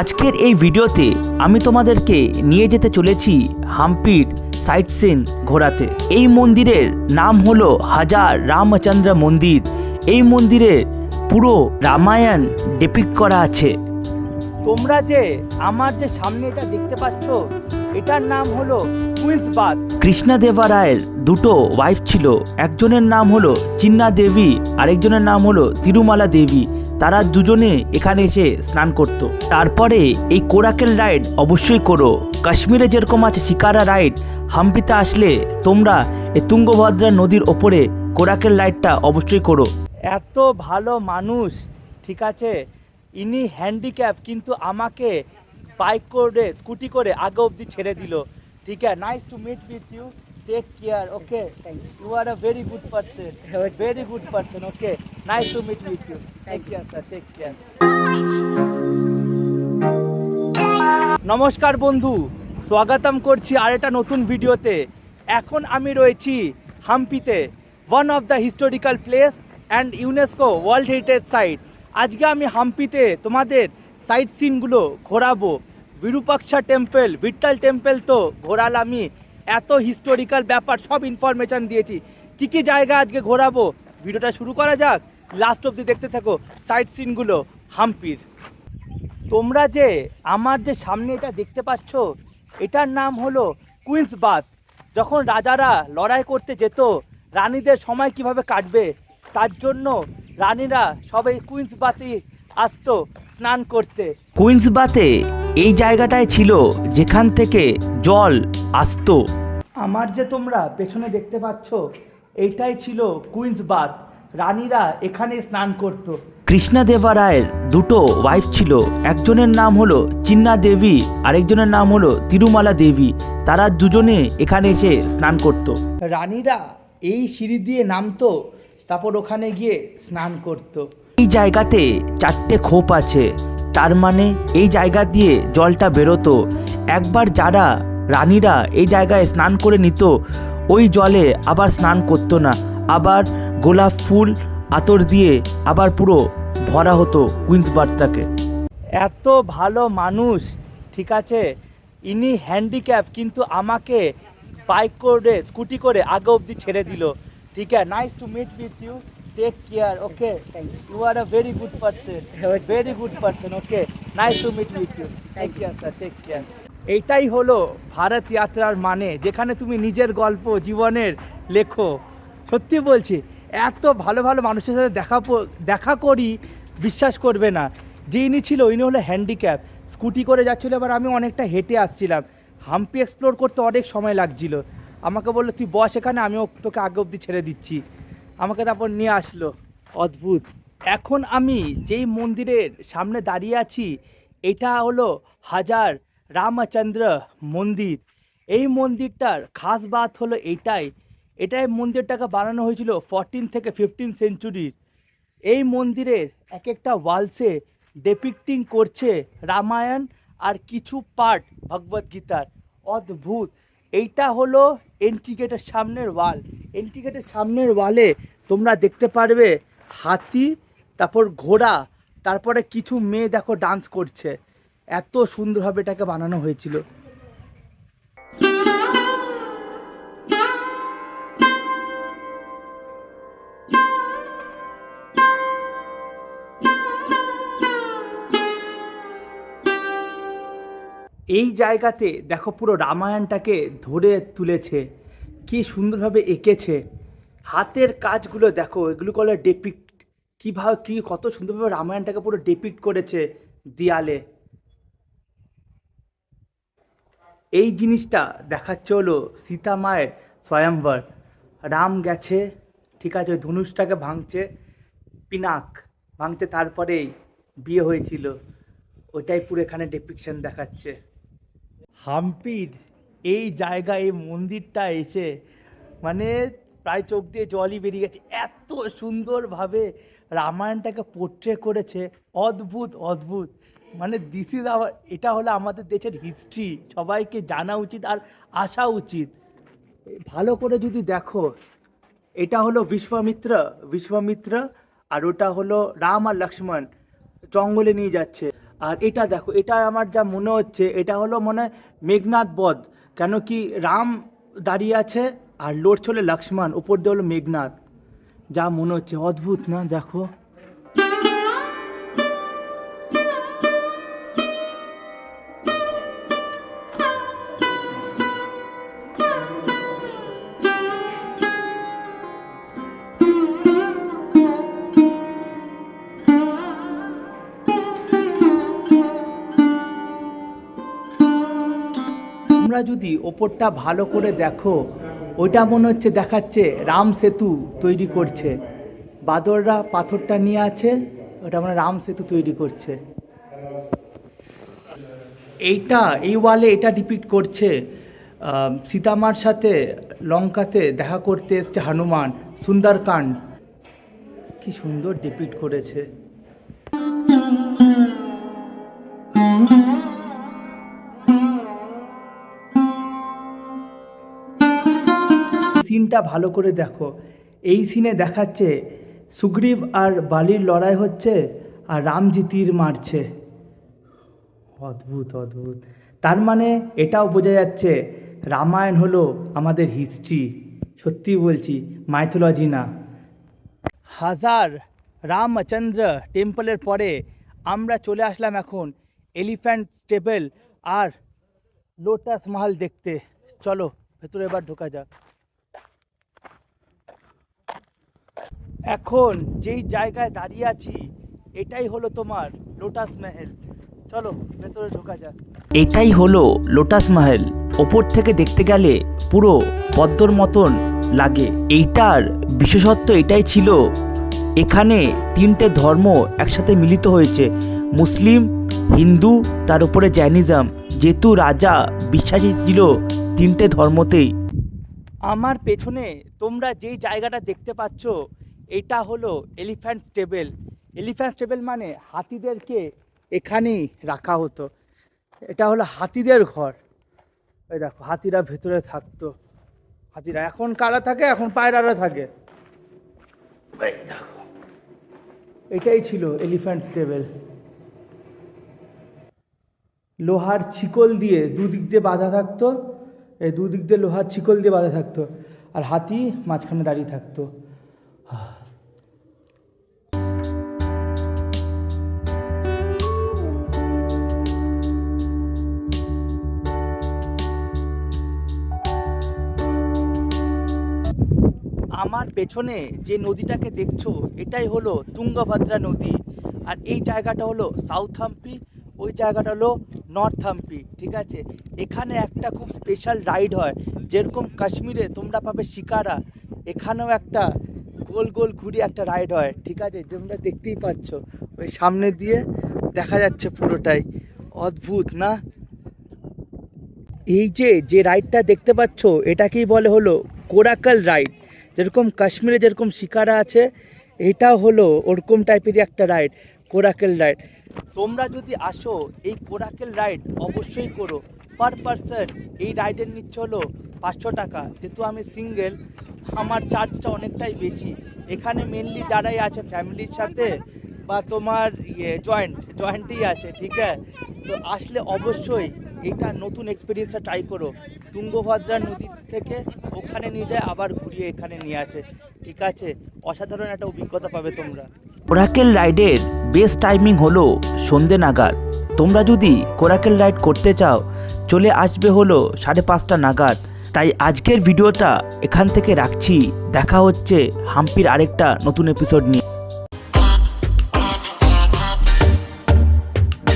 আজকের এই ভিডিওতে আমি তোমাদেরকে নিয়ে যেতে চলেছি হাম্পির সাইট সিন ঘোরাতে। এই মন্দিরের নাম হলো হাজার রামচন্দ্র মন্দির। এই মন্দিরে পুরো রামায়ণ ডিপিক্ট করা আছে। তোমরা যে আমার যে সামনে এটা দেখতে পাচ্ছ, এটার নাম হলো কুইন্স বাথ। কৃষ্ণদেবরায়ের দুটো ওয়াইফ ছিল, একজনের নাম হলো চিন্না দেবী, আরেকজনের নাম হলো তিরুমালা দেবী। তারা দুজনে এখানে এসে স্নান করত। তারপরে এই কোরাকেল রাইড অবশ্যই করো। কাশ্মীরে যেরকম আছে শিকারা রাইড, হাম্পিতে আসলে তোমরা এই তুঙ্গভদ্রা নদীর ওপরে কোরাকেল রাইডটা অবশ্যই করো। এত ভালো মানুষ, ঠিক আছে, ইনি হ্যান্ডিক্যাপ, কিন্তু আমাকে বাইক করে স্কুটি করে আগে অবধি ছেড়ে দিল। ঠিক আছে, nice to meet with you, take care, okay, you are a very good person, very good person, okay, nice to meet with you, take care sir, take care. নমস্কার বন্ধু, স্বাগতম করছি আরেকটা নতুন ভিডিওতে। এখন আমি রয়েছি হাম্পিতে, one of the historical place and UNESCO world heritage site. আজকে আমি হাম্পিতে তোমাদের সাইট সিনগুলো ঘোরাবো। বিরূপাক্ষা টেম্পল, ভিট্টাল টেম্পল তো ঘোরালামই, এত হিস্টোরিক্যাল ব্যাপার সব ইনফরমেশান দিয়েছি। কী কী জায়গা আজকে ঘোরাবো, ভিডিওটা শুরু করা যাক, লাস্ট অবধি দেখতে থাকো সাইট সিনগুলো হাম্পির। তোমরা যে আমার যে সামনে এটা দেখতে পাচ্ছ, এটার নাম হলো কুইন্স বাথ। যখন রাজারা লড়াই করতে যেত, রানীদের সময় কিভাবে কাটবে, তার জন্য রানীরা সবাই কুইন্স বাথে আসতো স্নান করতে। কুইন্স বাথে এই জায়গাটায় ছিল যেখান থেকে জল আসতো। আমার যে তোমরা পেছনে দেখতে পাচ্ছ, এইটাই ছিল কুইন্স বাথ। রানীরা এখানে স্নান করত। কৃষ্ণদেবরায়ের দুটো ওয়াইফ ছিল, একজনের নাম হলো চিন্না দেবী, আরেকজনের নাম হলো তিরুমালা দেবী। তারা দুজনে এখানে এসে স্নান করত। রানীরা এই সিঁড়ি দিয়ে নামতো, তারপর ওখানে গিয়ে স্নান করত। এই জায়গাতে চারটে খোপ আছে, তার মানে এই জায়গা দিয়ে জলটা বেরোতো। একবার যারা রানীরা এই জায়গায় স্নান করে নিত, ওই জলে আবার স্নান করতো না, আবার গোলাপ ফুল আতর দিয়ে আবার পুরো ভরা হতো কুইন্স বাথটাকে। এত ভালো মানুষ, ঠিক আছে, ইনি হ্যান্ডিক্যাপ, কিন্তু আমাকে বাইক করে স্কুটি করে আগে অবধি ছেড়ে দিল। ঠিক আছে, nice to meet with you, take care, okay, you are a very good person, very good person, okay, nice to meet with you, take care sir, take care. এইটাই হলো ভারত যাত্রার মানে, যেখানে তুমি নিজের গল্প জীবনের লেখো। সত্যি বলছি, এত ভালো ভালো মানুষের সাথে দেখা করি, বিশ্বাস করবে না। যে ইনি ছিল, ইনি হলো হ্যান্ডিক্যাপ, স্কুটি করে যাচ্ছিলো, এবার আমি অনেকটা হেঁটে আসছিলাম। হাম্পি এক্সপ্লোর করতে অনেক সময় লাগছিল। আমাকে বললো তুই বস এখানে, আমিও তোকে আগে অবধি ছেড়ে দিচ্ছি। আমাকে তারপর নিয়ে আসলো। অদ্ভুত। এখন আমি যেই মন্দিরের সামনে দাঁড়িয়ে আছি, এটা হলো হাজার রামচন্দ্র মন্দির। এই মন্দিরটার খাস বাত হলো এটাই মন্দিরটাকে বানানো হয়েছিল 14 থেকে 15 সেঞ্চুরির। এই মন্দিরের এক একটা ওয়ালসে ডেপিক্টিং করছে রামায়ণ আর কিছু পার্ট ভগবদ গীতার। অদ্ভুত। এইটা হলো এন্ট্রি গেটের সামনের ওয়াল। এন্ট্রি গেটের সামনের ওয়ালে তোমরা দেখতে পারবে হাতি, তারপর ঘোড়া, তারপরে কিছু মেয়ে দেখো ডান্স করছে। এত সুন্দরভাবে এটাকে বানানো হয়েছিল। এই জায়গাতে দেখো পুরো রামায়ণটাকে ধরে তুলেছে, কি সুন্দরভাবে এঁকেছে। হাতের কাজগুলো দেখো, এগুলো বলে ডেপিক্ট, কীভাবে কী কত সুন্দরভাবে রামায়ণটাকে পুরো ডেপিক্ট করেছে দেয়ালে। এই জিনিসটা দেখাচ্ছে হলো সীতা মায়ের স্বয়ম্বর। রাম গেছে, ঠিক আছে, ওই ধনুষটাকে ভাঙছে, পিনাক ভাঙছে, তারপরেই বিয়ে হয়েছিল। ওইটাই পুরো এখানে ডেপিকশন দেখাচ্ছে। হাম্পির এই জায়গা, এই মন্দিরটা এসে মানে প্রায় চোখ দিয়ে জলই বেরিয়ে গেছে। এত সুন্দরভাবে রামায়ণটাকে পোট্রে করেছে, অদ্ভুত অদ্ভুত। মানে দিস ইজ আওয়ার, এটা হলো আমাদের দেশের হিস্ট্রি, সবাইকে জানা উচিত আর আসা উচিত। ভালো করে যদি দেখো, এটা হলো বিশ্বমিত্র, আর ওটা হলো রাম আর লক্ষ্মণ জঙ্গলে নিয়ে যাচ্ছে। আর এটা দেখো, এটা আমার যা মনে হচ্ছে এটা হলো মনে হয় মেঘনাদ বধ, কেন কি রাম দাঁড়িয়ে আছে আর লড়ছে হলো লক্ষ্মণ, উপর দিয়ে হলো মেঘনাদ, যা মনে হচ্ছে। অদ্ভুত না? দেখো তোমরা যদি ওপরটা ভালো করে দেখো, ওইটা মনে হচ্ছে দেখাচ্ছে রাম সেতু তৈরি করছে, বাদররা পাথরটা নিয়ে আছে, ওটা মানে রাম সেতু তৈরি করছে। এইটা এই ওয়ালে এটা ডিপিক্ট করছে সীতামার সাথে লঙ্কাতে দেখা করতে এসছে হনুমান, সুন্দরকাণ্ড। কি সুন্দর ডিপিক্ট করেছে। সিনটা ভালো করে দেখো, এই সিনে দেখাচ্ছে সুগ্রীব আর বালির লড়াই হচ্ছে আর রামজি তীর মারছে। অদ্ভুত অদ্ভুত। তার মানে এটাও বোঝা যাচ্ছে রামায়ণ হলো আমাদের হিস্ট্রি। সত্যি বলছি, মাইথোলজি না। হাজার রামচন্দ্র টেম্পলের পরে আমরা চলে আসলাম এখন এলিফ্যান্ট স্টেবল আর লোটাস মহল দেখতে। চলো ভেতরে এবার ঢোকা যাক। এখন যেই জায়গায় দাঁড়িয়ে আছি এটাই হলো তোমার লোটাস মহল। চলো ভেতরে ঢোকা যাক। এটাই হলো লোটাস মহল। ওপর থেকে দেখতে গেলে পুরো পদ্মর মতন লাগে। এইটার বিশেষত্ব এটাই ছিল, এখানে তিনটে ধর্ম একসাথে মিলিত হয়েছে, মুসলিম, হিন্দু, তার উপরে জৈনিজম। যেহেতু রাজা বিশ্বাসী ছিল তিনটে ধর্মতেই। আমার পেছনে তোমরা যেই জায়গাটা দেখতে পাচ্ছ এটা হলো এলিফ্যান্ট স্টেবল। এলিফ্যান্ট স্টেবল মানে হাতিদেরকে এখানেই রাখা হতো। এটা হলো হাতিদের ঘর। এই দেখো হাতিরা ভেতরে থাকতো। হাতিরা এখন কারা থাকে? এখন পায়রারা থাকে। এই দেখো, এটাই ছিল এলিফ্যান্ট স্টেবল। লোহার শিকল দিয়ে দুদিক দিয়ে বাঁধা থাকতো, এই দুদিক দিয়ে লোহার শিকল দিয়ে বাঁধা থাকতো, আর হাতি মাঝখানে দাঁড়িয়ে থাকতো। আমার পেছনে যে নদীটাকে দেখছো এটাই হলো তুঙ্গভদ্রা নদী। আর এই জায়গাটা হলো সাউথ হাম্পি, ওই জায়গাটা হলো নর্থ হাম্পি। ঠিক আছে, এখানে একটা খুব স্পেশাল রাইড হয়, যেরকম কাশ্মীরে তোমরা পাবে শিকারা, এখানেও একটা গোল গোল ঘুরে একটা রাইড হয়। ঠিক আছে, তোমরা দেখতেই পাচ্ছ ওই সামনে দিয়ে দেখা যাচ্ছে পুরোটাই। অদ্ভুত না? এই যে রাইডটা দেখতে পাচ্ছ এটাকেই বলে হলো কোরাকাল রাইড। যেরকম কাশ্মীরে যেরকম শিকারা আছে, এটা হলো ওরকম টাইপেরই একটা রাইড, কোরাকেল রাইড। তোমরা যদি আসো এই কোরাকেল রাইড অবশ্যই করো। পার পারসন এই রাইডের নিচ্ছে হলো 500 টাকা। যেহেতু আমি সিঙ্গেল, আমার চার্জটা অনেকটাই বেশি। এখানে মেনলি যারাই আছে ফ্যামিলির সাথে বা তোমার জয়েন্টই আছে। ঠিক আছে, তো আসলে অবশ্যই এটা নতুন এক্সপিরিয়েন্সটা ট্রাই করো। তুঙ্গভদ্রা নদী থেকে ওখানে নিয়ে যায়, আবার ঘুরিয়ে এখানে নিয়ে আসে। ঠিক আছে, অসাধারণ একটা অভিজ্ঞতা পাবে তোমরা। কোরাকেল রাইডের বেস্ট টাইমিং হলো সন্ধে নাগাদ। তোমরা যদি কোরাকেল রাইড করতে চাও চলে আসবে হলো 5:30 নাগাদ। তাই আজকের ভিডিওটা এখান থেকে রাখছি। দেখা হচ্ছে হাম্পির আরেকটা নতুন এপিসোড নিয়ে।